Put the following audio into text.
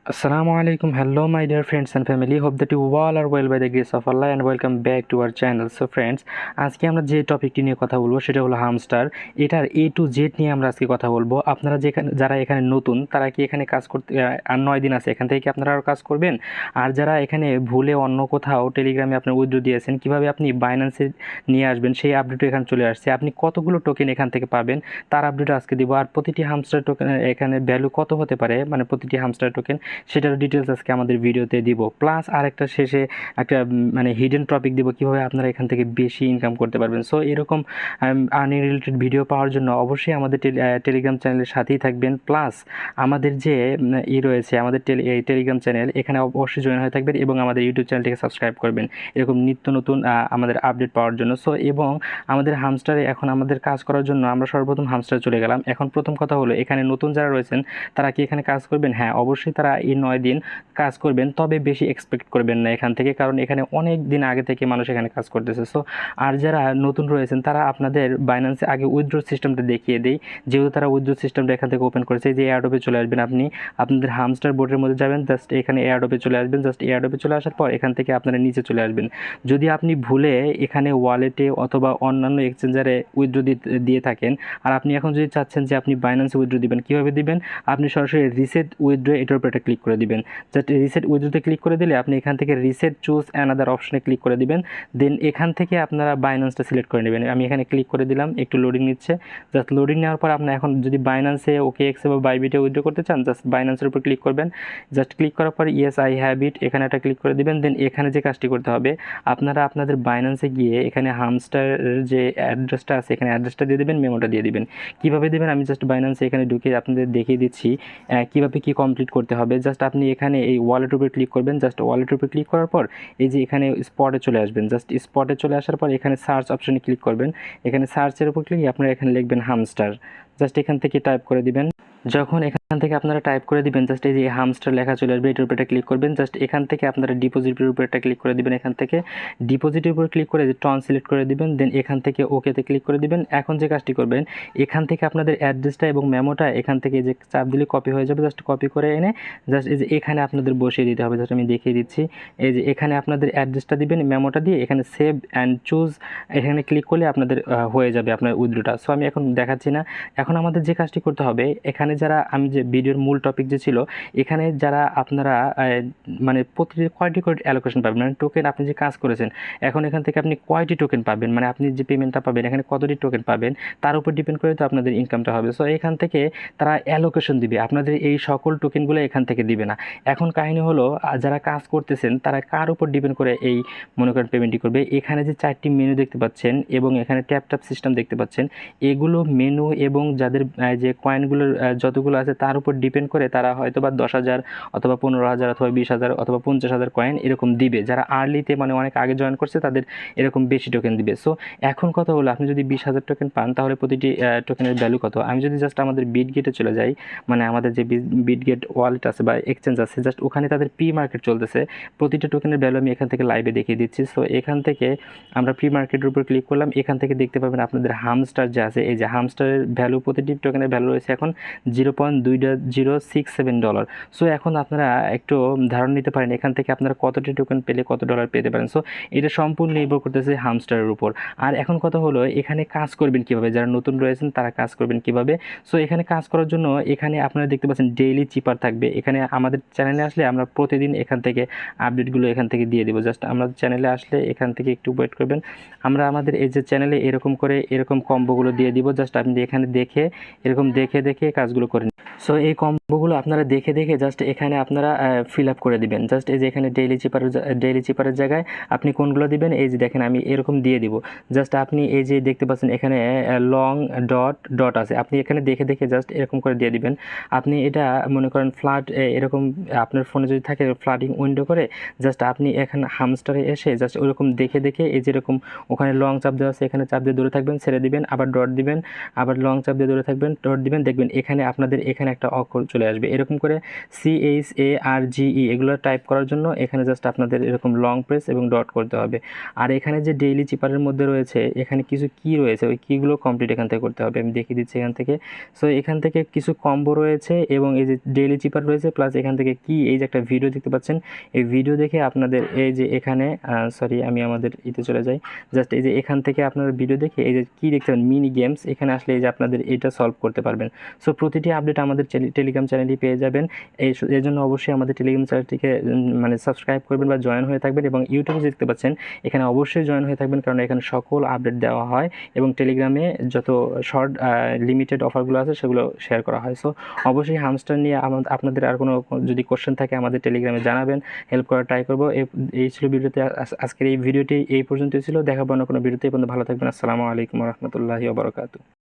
Assalamu alaikum. Hello, my dear friends and family. Hope that you all are well by the grace of Allah and welcome back to our channel. So friends, আজকে আমরা যে টপিকটি নিয়ে কথা বলবো সেটা হলো hamster. এটার A to Z নিয়ে আমরা আজকে কথা বলবো। আপনারা যারা এখানে নতুন তারা কি এখানে কাজ করতে আর 9 দিন আছে, এখান থেকে কি আপনারা আরও কাজ করবেন? আর যারা এখানে ভুলে অন্য কোথাও টেলিগ্রামে আপনার উইথড্র দিয়েছেন, কিভাবে আপনি বাইন্যান্সে নিয়ে আসবেন সেই আপডেট এখানে চলে আসছে। আপনি কতগুলো টোকেন এখান থেকে পাবেন তার আপডেট আজকে দিব। আর প্রতিটি হামস্টার টোকেন এখানে ভ্যালু কত হতে পারে, মানে প্রতিটি হামস্টার টোকেন সেটার ডিটেলস আজকে আমাদের ভিডিওতে দিব। প্লাস আর একটা শেষে একটা মানে হিডেন টপিক দিব, কীভাবে আপনারা এখান থেকে বেশি ইনকাম করতে পারবেন। সো এরকম আর্নিং রিলেটেড ভিডিও পাওয়ার জন্য অবশ্যই আমাদের টেলিগ্রাম চ্যানেলের সাথেই থাকবেন। প্লাস আমাদের যে রয়েছে আমাদের এই টেলিগ্রাম চ্যানেল, এখানে অবশ্যই জয়েন হয়ে থাকবেন এবং আমাদের ইউটিউব চ্যানেলটিকে সাবস্ক্রাইব করবেন এরকম নিত্য নতুন আমাদের আপডেট পাওয়ার জন্য। সো এবং আমাদের হামস্টারে এখন আমাদের কাজ করার জন্য আমরা সর্বপ্রথম হামস্টারে চলে গেলাম। এখন প্রথম কথা হলো, এখানে নতুন যারা রয়েছেন তারা কি এখানে কাজ করবেন? হ্যাঁ, অবশ্যই তারা এই 9 দিন কাজ করবেন, তবে বেশি এক্সপেক্ট করবেন না এখান থেকে, কারণ এখানে অনেক দিন আগে থেকে মানুষ এখানে কাজ করতেছে। সো আর যারা নতুন রয়েছেন তারা আপনাদের বাইন্যান্সে আগে উইথড্র সিস্টেমটা দেখিয়ে দেই। যেহেতু তারা উইথড্র সিস্টেমটা এখান থেকে ওপেন করেছে, যে এয়ারড্রপে চলে আসবেন, আপনি আপনাদের হামস্টার বোর্ডের মধ্যে যাবেন, জাস্ট এখানে এয়ারড্রপে চলে আসবেন। জাস্ট এয়ারড্রপে চলে আসার পর এখান থেকে আপনারা নিচে চলে আসবেন। যদি আপনি ভুলে এখানে ওয়ালেটে অথবা অন্যান্য এক্সচেঞ্জারে উইথড্র দিয়ে থাকেন, আর আপনি এখন যদি চাচ্ছেন যে আপনি বাইন্যান্সে উইথড্র দিবেন, কীভাবে দিবেন? আপনি সরাসরি রিসেট উইথড্র এটার উপর একটা ক্লিক করে দিবেন। জাস্ট রিসেট উইথড্রোতে ক্লিক করে দিলে আপনি এখান থেকে রিসেট চুজ অ্যানাদার অপশনে ক্লিক করে দিবেন। দেন এখান থেকে আপনারা বাইন্যান্সটা সিলেক্ট করে নেবেন। আমি এখানে ক্লিক করে দিলাম, একটু লোডিং নিচ্ছে। জাস্ট লোডিং নেওয়ার পর আপনার এখন যদি বাইন্যান্সে OKX বা বাইবিটে উইথড্র করতে চান, জাস্ট বাইন্যান্সের উপর ক্লিক করবেন। জাস্ট ক্লিক করার পর ইয়েস আই হ্যাভ ইট এখানে একটা ক্লিক করে দিবেন। দেন এখানে যে কাজটি করতে হবে, আপনারা আপনাদের বাইন্যান্সে গিয়ে এখানে হামস্টারের যে অ্যাড্রেসটা আছে এখানে অ্যাড্রেসটা দিয়ে দেবেন, মেমোটা দিয়ে দিবেন। কীভাবে দেবেন আমি জাস্ট বাইন্যান্সে এখানে ঢুকে আপনাদের দেখিয়ে দিচ্ছি কীভাবে কী কমপ্লিট করতে হবে। জাস্ট আপনি এখানে এই ওয়ালেটের উপরে ক্লিক করবেন। জাস্ট ওয়ালেটের উপরে ক্লিক করার পর এই যে এখানে স্পটে চলে আসবেন। জাস্ট স্পটে চলে আসার পর এখানে সার্চ অপশনে ক্লিক করবেন। এখানে সার্চের উপর ক্লিক আপনারা এখানে লিখবেন হামস্টার। জাস্ট এখান থেকে টাইপ করে দিবেন। যখন এখান থেকে আপনারা টাইপ করে দিবেন, জাস্ট এই যে হামস্টার লেখা চলে আসবে, এটার উপরে একটা ক্লিক করবেন। জাস্ট এখান থেকে আপনারা ডিপোজিটের উপরে একটা ক্লিক করে দিবেন। এখান থেকে ডিপোজিটের উপরে ক্লিক করে টন সিলেক্ট করে দিবেন। দেন এখান থেকে ওকেতে ক্লিক করে দিবেন। এখন যে কাজটি করবেন, এখান থেকে আপনাদের অ্যাড্রেসটা এবং মেমোটা এখান থেকে যে চাপ দিলে কপি হয়ে যাবে। জাস্ট কপি করে এনে জাস্ট এই যে এখানে আপনাদের বসিয়ে দিতে হবে। জাস্ট আমি দেখিয়ে দিচ্ছি। এই যে এখানে আপনাদের অ্যাড্রেসটা দিবেন, মেমোটা দিয়ে এখানে সেভ অ্যান্ড চুজ এখানে ক্লিক করলে আপনাদের হয়ে যাবে আপনার উইথড্রটা। সো আমি এখন দেখাচ্ছি না। এখন আমাদের যে কাজটি করতে হবে, এখানে যারা আমি যে ভিডিওর মূল টপিক যে ছিল, এখানে যারা আপনারা মানে প্রতিটি কয়টি অ্যালোকেশন পাবেন, মানে টোকেন আপনি যে কাজ করেছেন এখন এখান থেকে আপনি কয়টি টোকেন পাবেন, মানে আপনি যে পেমেন্টটা পাবেন এখানে কতটি টোকেন পাবেন তার উপর ডিপেন্ড করে তো আপনাদের ইনকামটা হবে। সো এখান থেকে তারা অ্যালোকেশন দিবে, আপনাদের এই সকল টোকেনগুলো এখান থেকে দিবে না। এখন কাহিনী হলো, যারা কাজ করতেছেন তারা কার উপর ডিপেন্ড করে এই মনে করেন পেমেন্টটি করবে। এখানে যে 4টি মেনু দেখতে পাচ্ছেন এবং এখানে ট্যাপ সিস্টেম দেখতে পাচ্ছেন, এগুলো মেনু এবং যাদের যে কয়েনগুলোর যতগুলো আছে তার উপর ডিপেন্ড করে তারা হয়তো বা 10,000 অথবা 15,000 অথবা 20,000 অথবা 50,000 কয়েন এরকম দিবে। যারা আর্লিতে মানে অনেক আগে জয়েন করছে তাদের এরকম বেশি টোকেন দিবে। সো এখন কথা হলো, আপনি যদি 20,000 টোকেন পান তাহলে প্রতিটি টোকেনের ভ্যালু কত? আমি যদি জাস্ট আমাদের বিটগেটে চলে যাই, মানে আমাদের যে বিটগেট ওয়ালেট আছে বা এক্সচেঞ্জ আছে, জাস্ট ওখানে তাদের প্রি মার্কেট চলতেছে। প্রতিটা টোকেনের ভ্যালু আমি এখান থেকে লাইভে দেখিয়ে দিচ্ছি। সো এখান থেকে আমরা প্রি মার্কেটের উপর ক্লিক করলাম। এখান থেকে দেখতে পাবেন আপনাদের হামস্টার যে আছে, এই যে হামস্টারের ভ্যালু, প্রতিটি টোকেনের ভ্যালু রয়েছে এখন $0.2067। সো এখন আপনারা একটু ধারণা নিতে পারেন এখান থেকে আপনারা কতটি টোকেন পেলে কত ডলার পেতে পারেন। সো এটা সম্পূর্ণ নির্ভর করতেছে হামস্টারের উপর। আর এখন কথা হলো, এখানে কাজ করবেন কিভাবে, যারা নতুন রয়েছেন তারা কাজ করবেন কিভাবে। সো এখানে কাজ করার জন্য এখানে আপনারা দেখতে পাচ্ছেন ডেইলি চিপার থাকবে। এখানে আমাদের চ্যানেলে আসলে আমরা প্রতিদিন এখান থেকে আপডেটগুলো এখান থেকে দিয়ে দেবো। জাস্ট আমরা চ্যানেলে আসলে এখান থেকে একটু ওয়েট করবেন, আমরা আমাদের এই যে চ্যানেলে এরকম করে এরকম কম্বোগুলো দিয়ে দিব। জাস্ট আপনি এখানে দেখে এরকম দেখে কাজগুলো করে নিন। সো এই কম্বোগুলো আপনারা দেখে জাস্ট এখানে আপনারা ফিল আপ করে দিবেন। জাস্ট এই যে এখানে ডেইলি চিপারের জায়গায় আপনি কোনগুলো দিবেন, এই যে দেখেন আমি এরকম দিয়ে দিব। জাস্ট আপনি এই যে দেখতে পাচ্ছেন এখানে লং ডট আছে, আপনি এখানে দেখে জাস্ট এরকম করে দিয়ে দিবেন। আপনি এটা মনে করেন ফ্ল্যাট এরকম আপনার ফোনে যদি থাকে ফ্ল্যাটিং উইন্ডো করে, জাস্ট আপনি এখানে হামস্টারে এসে জাস্ট ওরকম দেখে এই যেরকম ওখানে লং চাপ দেওয়া আছে এখানে চাপ দিয়ে দূরে থাকবেন, ছেড়ে দিবেন, আবার ডট দিবেন, আবার লং চাপ দিয়ে দূরে থাকবেন, ডট দিবেন। দেখবেন এখানে আপনাদের এখানে একটা অক্ষর চলে আসবে। এরকম করে CHARGE এগুলো টাইপ করার জন্য এখানে জাস্ট আপনাদের এরকম লং প্রেস এবং ডট করতে হবে। আর এখানে যে ডেইলি চিপারের মধ্যে রয়েছে এখানে কিছু কি রয়েছে, ওই কিগুলো কমপ্লিট এখান থেকে করতে হবে। আমি দেখিয়ে দিচ্ছি এখান থেকে। সো এখান থেকে কিছু কম্বো রয়েছে এবং এই যে ডেইলি চিপার রয়েছে, প্লাস এখান থেকে কি এই যে একটা ভিডিও দেখতে পাচ্ছেন, এই ভিডিও দেখে আপনাদের এই যে এখানে সরি আমি আমাদের ইতে চলে যাই, জাস্ট এই যে এখান থেকে আপনারা ভিডিও দেখে এই যে কী দেখতে পাবেন মিনি গেমস, এখানে আসলে এই যে আপনাদের এটা সলভ করতে পারবেন। সো প্রতিটি আপডেট আমাদের টেলিগ্রাম চ্যানেলটি পেয়ে যাবেন। এর জন্য অবশ্যই আমাদের টেলিগ্রাম চ্যানেলটিকে মানে সাবস্ক্রাইব করবেন বা জয়েন হয়ে থাকবেন, এবং ইউটিউবে দেখতে পাচ্ছেন এখানে অবশ্যই জয়েন হয়ে থাকবেন, কারণ এখানে সকল আপডেট দেওয়া হয় এবং টেলিগ্রামে যত শর্ট লিমিটেড অফারগুলো আছে সেগুলো শেয়ার করা হয়। সো অবশ্যই হামস্টার নিয়ে আপনাদের আর কোনো যদি কোশ্চেন থাকে আমাদের টেলিগ্রামে জানাবেন, হেল্প করার ট্রাই করবো। এই ছিল ভিডিওতে, আজকের এই ভিডিওটি এই পর্যন্তই ছিল। দেখাবো না কোনো ভিডিওতে। এই পর্যন্ত ভালো থাকবেন। আসসালামু আলাইকুম রহমতুল্লাহি ওয়া বারাকাতুহু।